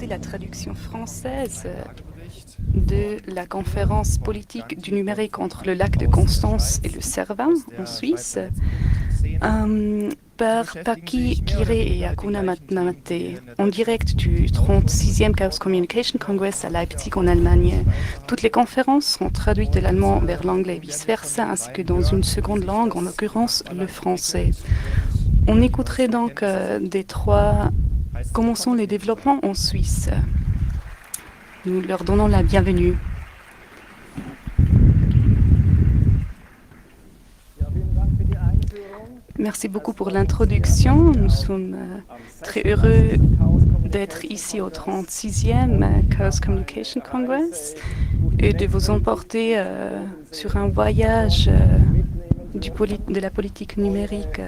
la traduction française de la conférence politique du numérique entre le lac de Constance et le Cervin en Suisse par Paki Kiré et Akuna Matmate en direct du 36e Chaos Communication Congress à Leipzig en Allemagne. Toutes les conférences sont traduites de l'allemand vers l'anglais et vice-versa, ainsi que dans une seconde langue, en l'occurrence le français. On écouterait donc des trois. Commençons les développements en Suisse. Nous leur donnons la bienvenue. Merci beaucoup pour l'introduction. Nous sommes très heureux d'être ici au 36e Chaos Communication Congress et de vous emporter sur un voyage de la politique numérique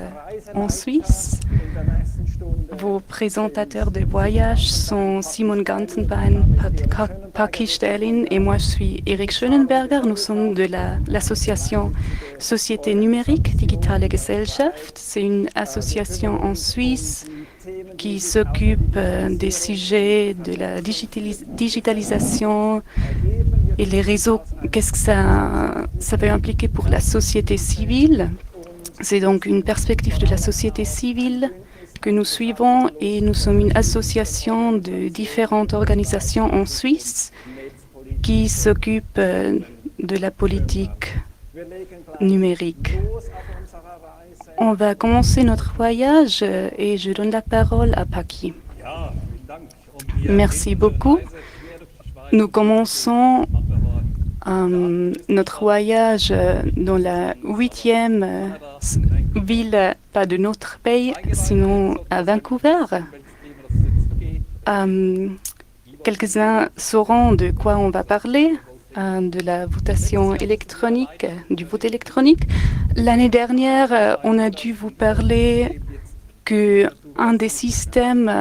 en Suisse. Vos présentateurs de voyage sont Simon Gantenbein, Paki Sterlin et moi je suis Erik Schönenberger. Nous sommes de l'association Société numérique Digitale Gesellschaft. C'est une association en Suisse qui s'occupe des sujets de la digitalisation et les réseaux. Qu'est-ce que ça peut impliquer pour la société civile? C'est donc une perspective de la société civile que nous suivons et nous sommes une association de différentes organisations en Suisse qui s'occupent de la politique numérique. On va commencer notre voyage et je donne la parole à Paki. Merci beaucoup. Nous commençons notre voyage dans la 8e ville, pas de notre pays, sinon à Vancouver. Quelques-uns sauront de quoi on va parler, de la votation électronique, du vote électronique. L'année dernière, on a dû vous parler qu'un des systèmes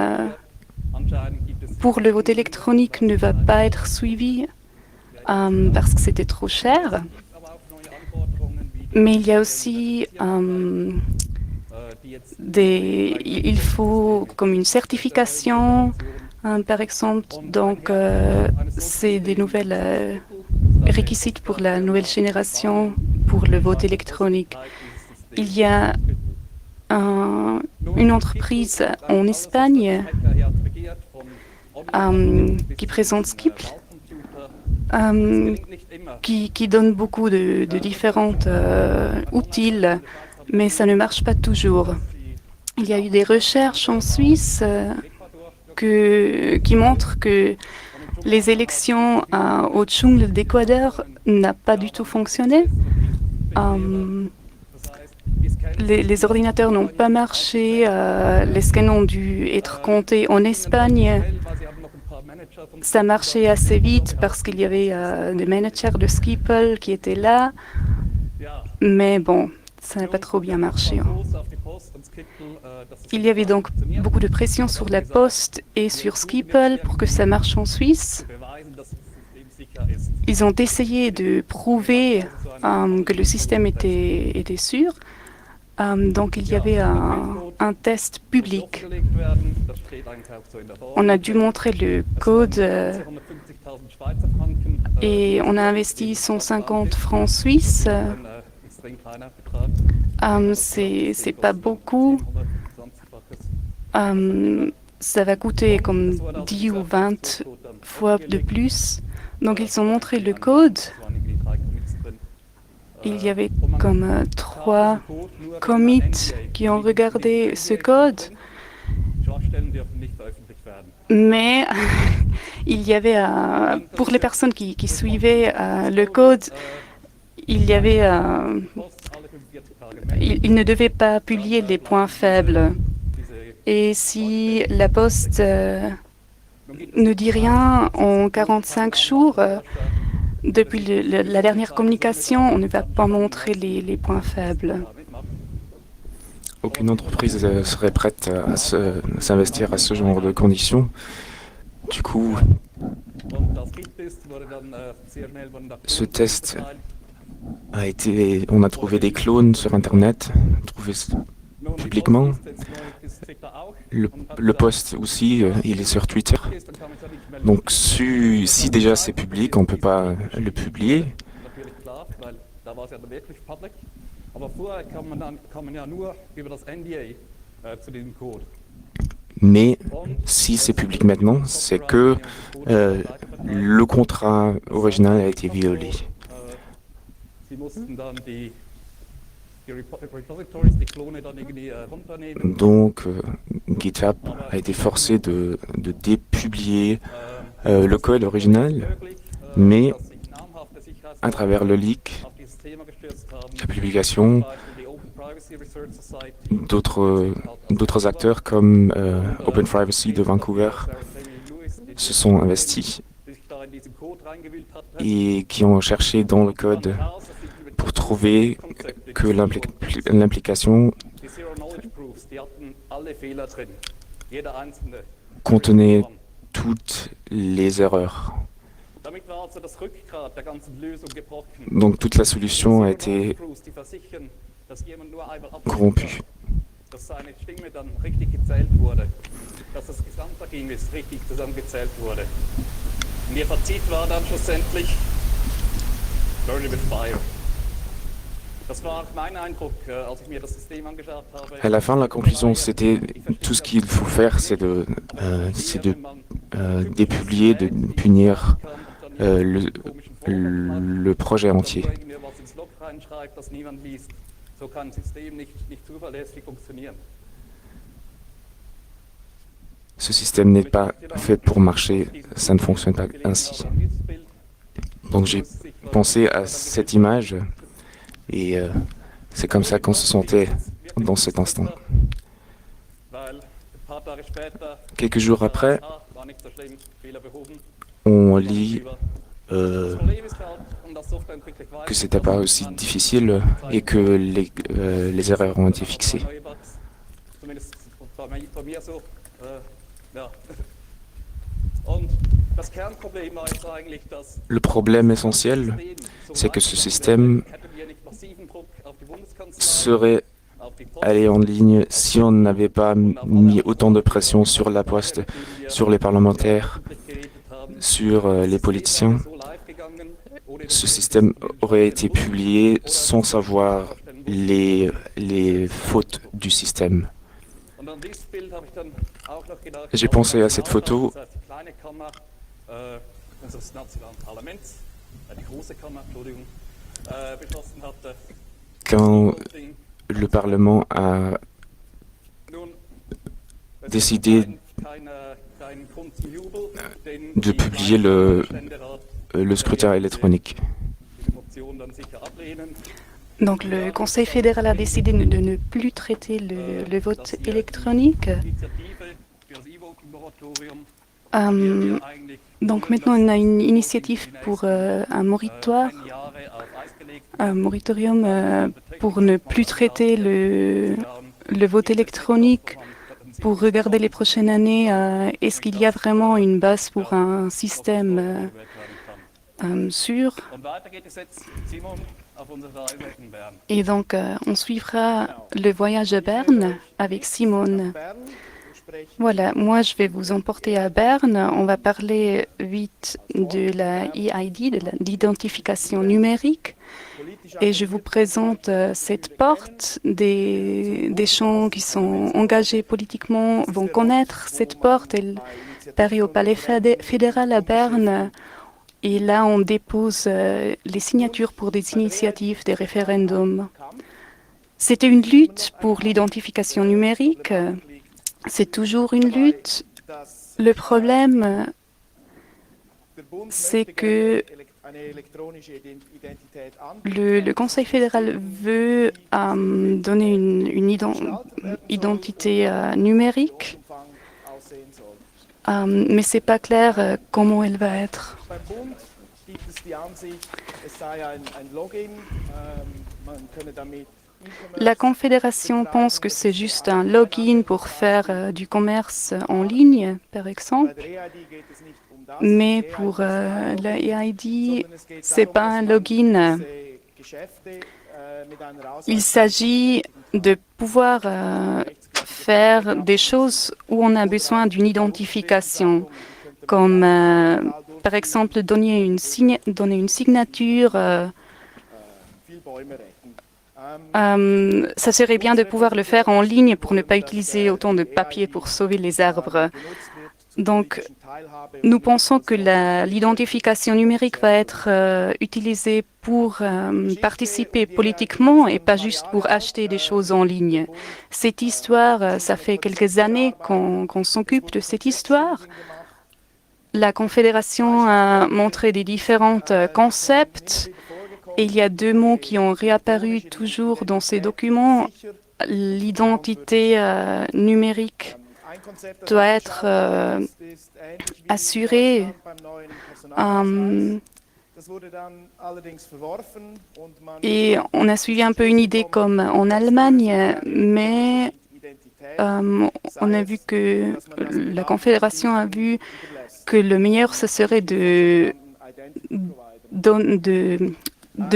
pour le vote électronique ne va pas être suivi parce que c'était trop cher. Mais il y a aussi il faut comme une certification, par exemple. Donc, c'est des nouvelles réquisites pour la nouvelle génération pour le vote électronique. Il y a une entreprise en Espagne qui présente Skipl, qui donne beaucoup de différentes outils, mais ça ne marche pas toujours. Il y a eu des recherches en Suisse qui montrent que les élections au Dschungel d'Équateur n'ont pas du tout fonctionné. Les ordinateurs n'ont pas marché, les scans ont dû être comptés en Espagne. Ça marchait assez vite parce qu'il y avait des managers de Skipl qui étaient là, mais bon, ça n'a pas trop bien marché. Il y avait donc beaucoup de pression sur la Poste et sur Skipl pour que ça marche en Suisse. Ils ont essayé de prouver que le système était sûr. Donc il y avait un test public. On a dû montrer le code et on a investi 150 francs suisses. C'est pas beaucoup. Ça va coûter comme 10 ou 20 fois de plus. Donc ils ont montré le code. Il y avait comme 3 commits qui ont regardé ce code, mais il y avait, pour les personnes qui suivaient le code, il y avait, il ne devait pas publier les points faibles. Et si la Poste ne dit rien en 45 jours, depuis la dernière communication, on ne va pas montrer les points faibles. Aucune entreprise serait prête à s'investir à ce genre de conditions. Du coup, ce test on a trouvé des clones sur Internet, trouvé publiquement, le post aussi, il est sur Twitter. Donc si déjà c'est public, on ne peut pas le publier. Mais si c'est public maintenant, c'est que le contrat original a été violé. Donc GitHub a été forcé de dépublier le code original, mais à travers le leak, la publication, d'autres acteurs comme Open Privacy de Vancouver se sont investis et qui ont cherché dans le code pour trouver que l'implication contenait toutes les erreurs. Donc toute la solution a été corrompue. À la fin, la conclusion, c'était tout ce qu'il faut faire, c'est de dépublier, de punir le projet entier. Ce système n'est pas fait pour marcher, ça ne fonctionne pas ainsi. Donc j'ai pensé à cette image et c'est comme ça qu'on se sentait dans cet instant. Quelques jours après, on lit que c'était pas aussi difficile et que les erreurs ont été fixées. Le problème essentiel, c'est que ce système serait allé en ligne si on n'avait pas mis autant de pression sur la Poste, sur les parlementaires, sur les politiciens. Ce système aurait été publié sans savoir les fautes du système. J'ai pensé à cette photo quand le Parlement a décidé de publier le scrutin électronique. Donc le Conseil fédéral a décidé de ne plus traiter le vote électronique. Donc maintenant, on a une initiative pour un moratoire, un moratorium pour ne plus traiter le vote électronique, pour regarder les prochaines années, est-ce qu'il y a vraiment une base pour un système sûr. Et donc, on suivra le voyage à Berne avec Simone. Voilà, moi je vais vous emporter à Berne. On va parler vite de la EID, de l'identification numérique. Et je vous présente cette porte. Des gens qui sont engagés politiquement vont connaître cette porte. Elle paraît au Palais fédéral à Berne. Et là, on dépose les signatures pour des initiatives, des référendums. C'était une lutte pour l'identification numérique. C'est toujours une lutte. Le problème, c'est que le Conseil fédéral veut donner une identité numérique, mais ce n'est pas clair comment elle va être. La Confédération pense que c'est juste un login pour faire du commerce en ligne, par exemple. Mais pour la EID, ce n'est pas un login. Il s'agit de pouvoir faire des choses où on a besoin d'une identification, comme par exemple donner une signature. Ça serait bien de pouvoir le faire en ligne pour ne pas utiliser autant de papier pour sauver les arbres. Donc, nous pensons que l'identification numérique va être utilisée pour participer politiquement et pas juste pour acheter des choses en ligne. Cette histoire, ça fait quelques années qu'on s'occupe de cette histoire. La Confédération a montré des différents concepts et il y a deux mots qui ont réapparu toujours dans ces documents. L'identité numérique doit être assurée. Et on a suivi un peu une idée comme en Allemagne, mais on a vu que la Confédération a vu que le meilleur, ce serait de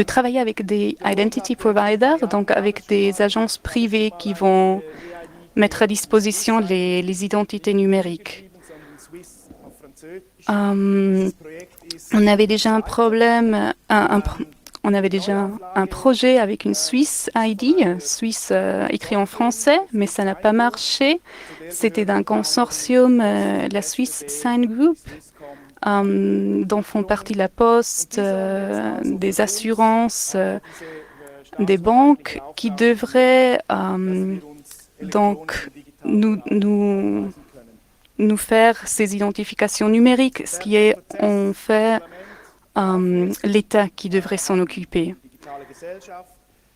travailler avec des identity providers, donc avec des agences privées qui vont mettre à disposition les identités numériques. On avait déjà un problème, on avait déjà un projet avec une Swiss ID, Suisse écrit en français, mais ça n'a pas marché. C'était d'un consortium, la Swiss Sign Group, dont font partie la Poste, des assurances, des banques, qui devraient donc nous faire ces identifications numériques, ce qui est en fait l'État qui devrait s'en occuper.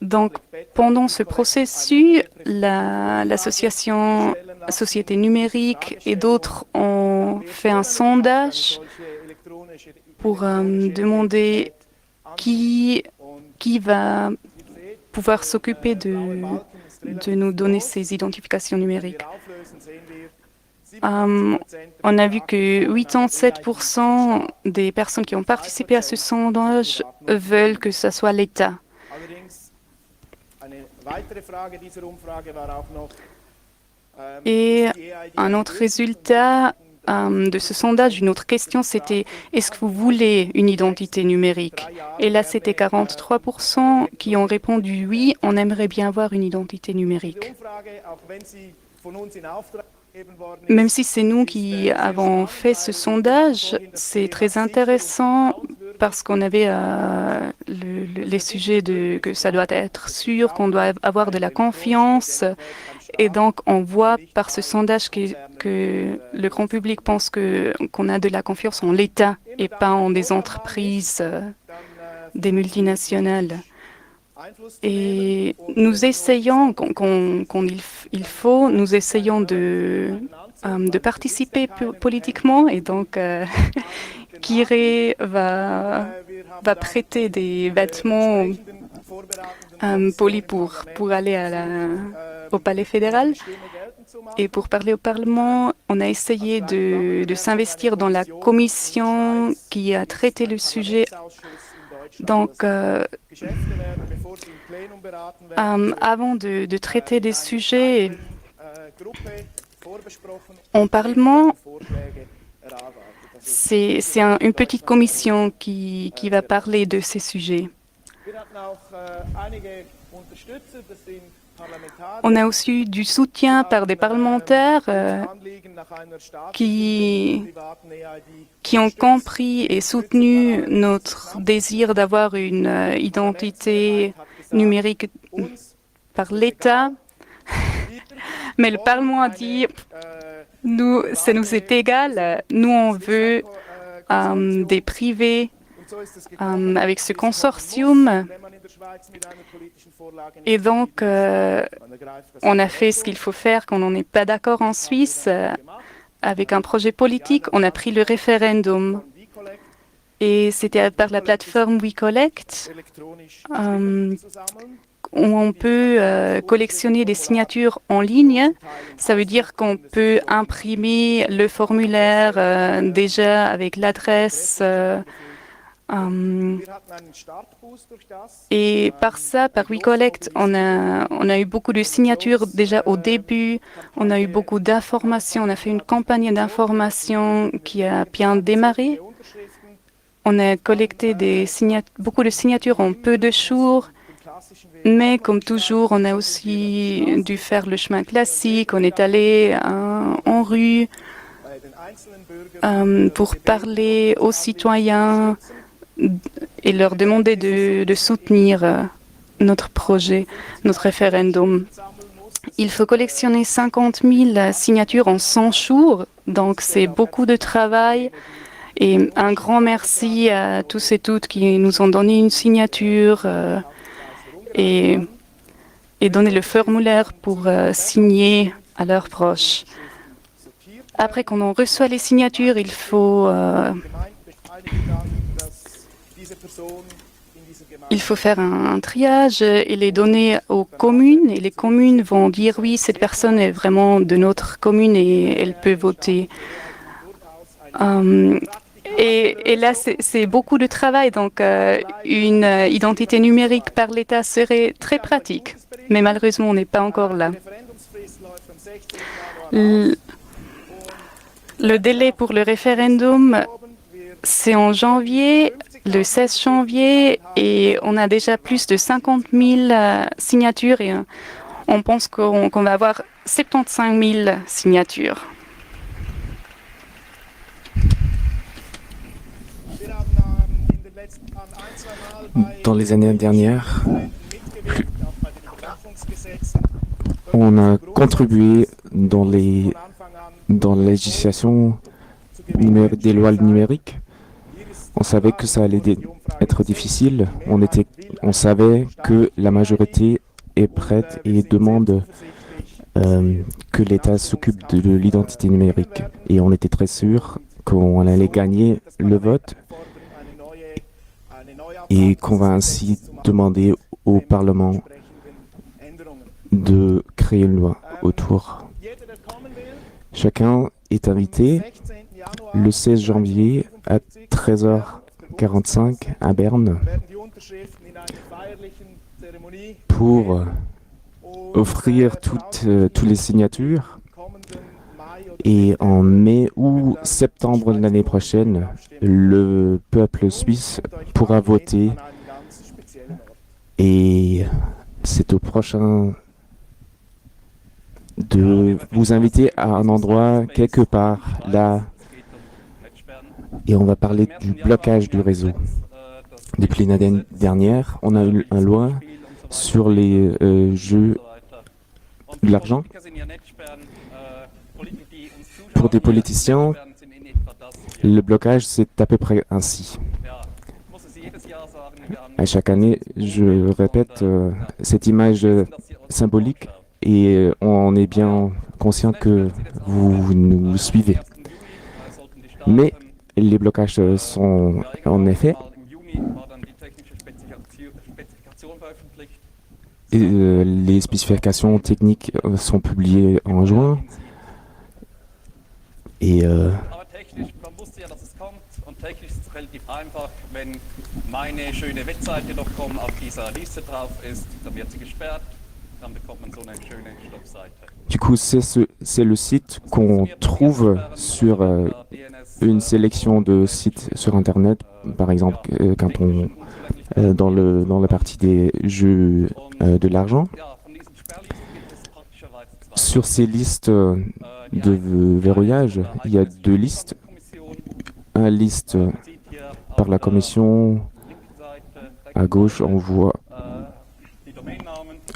Donc, pendant ce processus, l'association Société numérique et d'autres ont fait un sondage pour demander qui va pouvoir s'occuper de nous donner ces identifications numériques. On a vu que 87% des personnes qui ont participé à ce sondage veulent que ce soit l'État. Et un autre résultat de ce sondage, une autre question, c'était est-ce que vous voulez une identité numérique? Et là, c'était 43% qui ont répondu oui, on aimerait bien avoir une identité numérique. Même si c'est nous qui avons fait ce sondage, c'est très intéressant parce qu'on avait les sujets que ça doit être sûr, qu'on doit avoir de la confiance. Et donc, on voit par ce sondage que le grand public pense qu'on a de la confiance en l'État et pas en des entreprises, des multinationales. Et nous essayons, nous essayons de participer politiquement. Et donc, Kiré va prêter des vêtements polis pour aller au Palais fédéral. Et pour parler au Parlement, on a essayé de s'investir dans la commission qui a traité le sujet. Donc, avant de traiter des sujets en Parlement, c'est une petite commission qui va parler de ces sujets. On a aussi eu du soutien par des parlementaires qui ont compris et soutenu notre désir d'avoir une identité numérique par l'État. Mais le Parlement a dit, ça nous est égal, nous on veut des privés avec ce consortium. Et donc, on a fait ce qu'il faut faire quand on n'est pas d'accord en Suisse avec un projet politique. On a pris le référendum et c'était par la plateforme WeCollect où on peut collectionner des signatures en ligne. Ça veut dire qu'on peut imprimer le formulaire déjà avec l'adresse Et par ça, par WeCollect, on a eu beaucoup de signatures déjà au début. On a eu beaucoup d'informations. On a fait une campagne d'information qui a bien démarré. On a collecté beaucoup de signatures en peu de jours. Mais comme toujours, on a aussi dû faire le chemin classique. On est allé en rue pour parler aux citoyens et leur demander de soutenir notre projet, notre référendum. Il faut collectionner 50 000 signatures en 100 jours, donc c'est beaucoup de travail. Et un grand merci à tous et toutes qui nous ont donné une signature et donné le formulaire pour signer à leurs proches. Après qu'on reçoit les signatures, il faut faire un triage et les donner aux communes. Et les communes vont dire oui, cette personne est vraiment de notre commune et elle peut voter. Et là, c'est beaucoup de travail. Donc, une identité numérique par l'État serait très pratique. Mais malheureusement, on n'est pas encore là. Le délai pour le référendum, c'est en janvier, le 16 janvier, et on a déjà plus de 50 000 signatures et on pense qu'on va avoir 75 000 signatures. Dans les années dernières, on a contribué dans la législation des lois numériques. On savait que ça allait être difficile. On savait que la majorité est prête et demande que l'État s'occupe de l'identité numérique. Et on était très sûr qu'on allait gagner le vote et qu'on va ainsi demander au Parlement de créer une loi autour. Chacun est invité le 16 janvier à 13h45 à Berne pour offrir toutes les signatures. Et en mai ou septembre de l'année prochaine, le peuple suisse pourra voter. Et c'est au prochain de vous inviter à un endroit quelque part là. Et on va parler du blocage du réseau. Depuis l'année dernière, on a eu une loi sur les jeux de l'argent. Pour des politiciens, le blocage, c'est à peu près ainsi. À chaque année, je répète cette image symbolique et on est bien conscient que vous nous suivez. Mais les blocages sont en effet. Les spécifications techniques sont publiées en juin. Et du coup, c'est le site qu'on trouve sur une sélection de sites sur Internet. Par exemple, quand on dans la partie des jeux de l'argent. Sur ces listes de verrouillage, il y a deux listes. Une liste par la commission. À gauche, on voit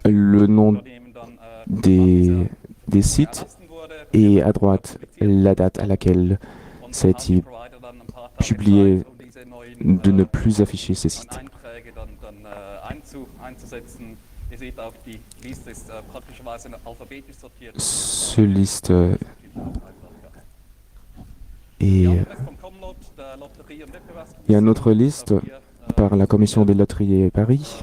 le nom des sites et à droite, la date à laquelle ça a été publié de ne plus afficher ces sites. Ce liste et il y a une autre liste par la commission des loteries et Paris.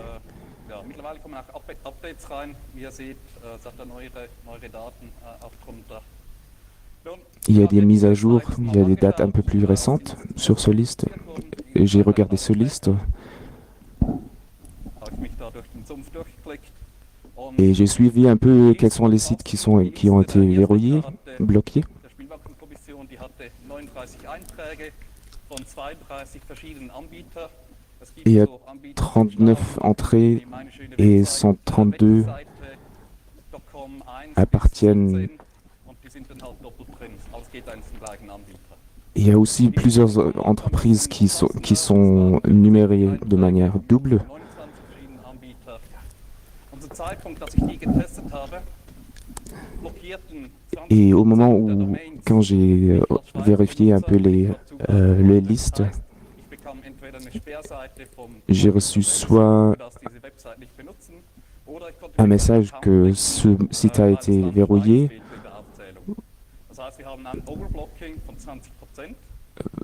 Il y a des mises à jour, il y a des dates un peu plus récentes sur ce liste. j'ai regardé ce liste et j'ai suivi un peu quels sont les sites qui ont été verrouillés, bloqués. Il y a 39 entrées et 132 appartiennent. Il y a aussi plusieurs entreprises qui sont numérées de manière double. Et au moment où, quand j'ai vérifié un peu les listes, j'ai reçu soit un message que ce site a été verrouillé,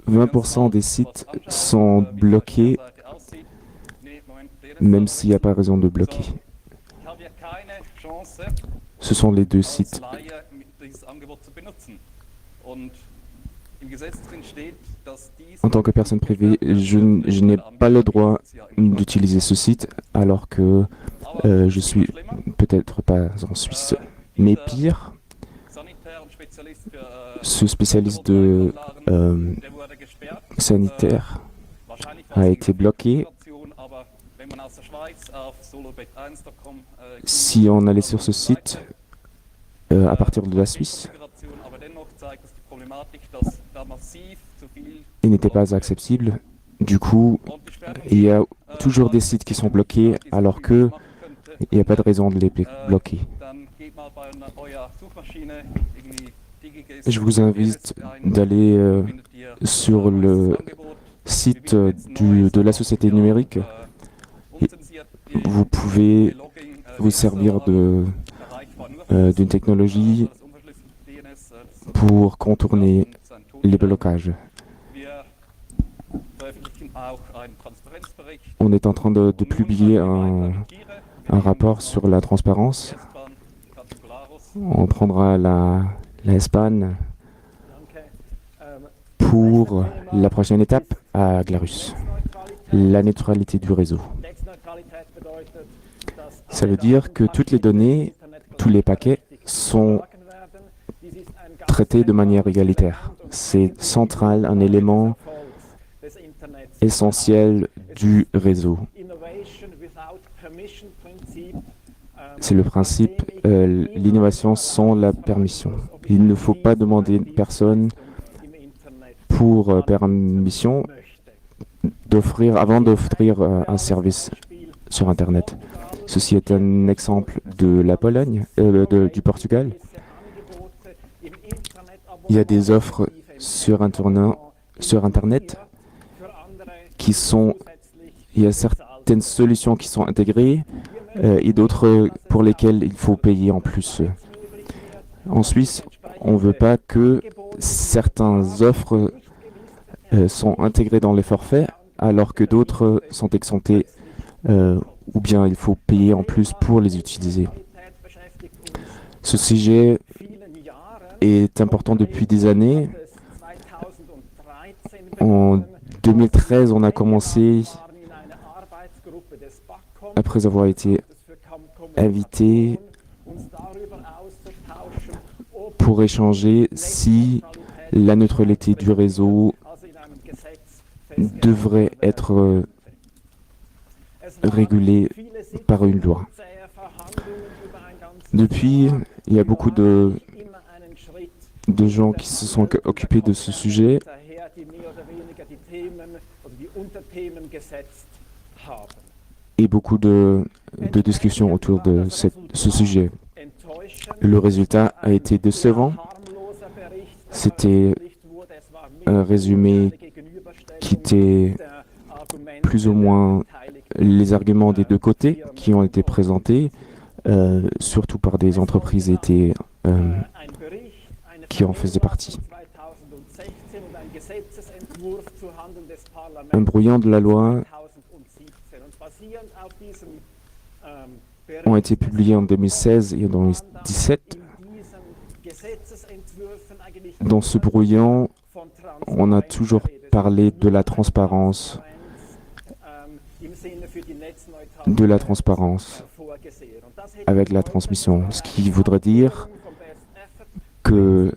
20% des sites sont bloqués, même s'il n'y a pas raison de bloquer. Ce sont les deux sites. En tant que personne privée, je n'ai pas le droit d'utiliser ce site alors que je suis peut-être pas en Suisse. Mais pire, ce spécialiste de sanitaire a été bloqué. Si on allait sur ce site à partir de la Suisse, il n'était pas accessible. Du coup, il y a toujours des sites qui sont bloqués alors qu'il n'y a pas de raison de les bloquer. Je vous invite d'aller sur le site de la société numérique. Vous pouvez vous servir d'une technologie pour contourner les blocages. On est en train de publier un rapport sur la transparence. On prendra l'Espagne pour la prochaine étape à Glarus, la neutralité du réseau. Ça veut dire que toutes les données, tous les paquets sont traités de manière égalitaire. C'est central, un élément essentiel du réseau. C'est le principe, l'innovation sans la permission. Il ne faut pas demander à personne pour permission avant d'offrir un service sur Internet. Ceci est un exemple de la Pologne, du Portugal. Il y a des offres sur Internet qui sont... Il y a certaines solutions qui sont intégrées et d'autres pour lesquelles il faut payer en plus. En Suisse, on ne veut pas que certaines offres sont intégrées dans les forfaits alors que d'autres sont exemptées ou bien il faut payer en plus pour les utiliser. Ce sujet est important depuis des années. En 2013, on a commencé, après avoir été invité, pour échanger si la neutralité du réseau devrait être régulée par une loi. Depuis, il y a beaucoup de gens qui se sont occupés de ce sujet et beaucoup de discussions autour de ce sujet. Le résultat a été décevant. C'était un résumé qui était plus ou moins les arguments des deux côtés qui ont été présentés, surtout par des entreprises qui en faisaient partie. Un brouillon de la loi ont été publiés en 2016 et en 2017. Dans ce brouillon, on a toujours parlé de la transparence de la transparence avec la transmission, ce qui voudrait dire que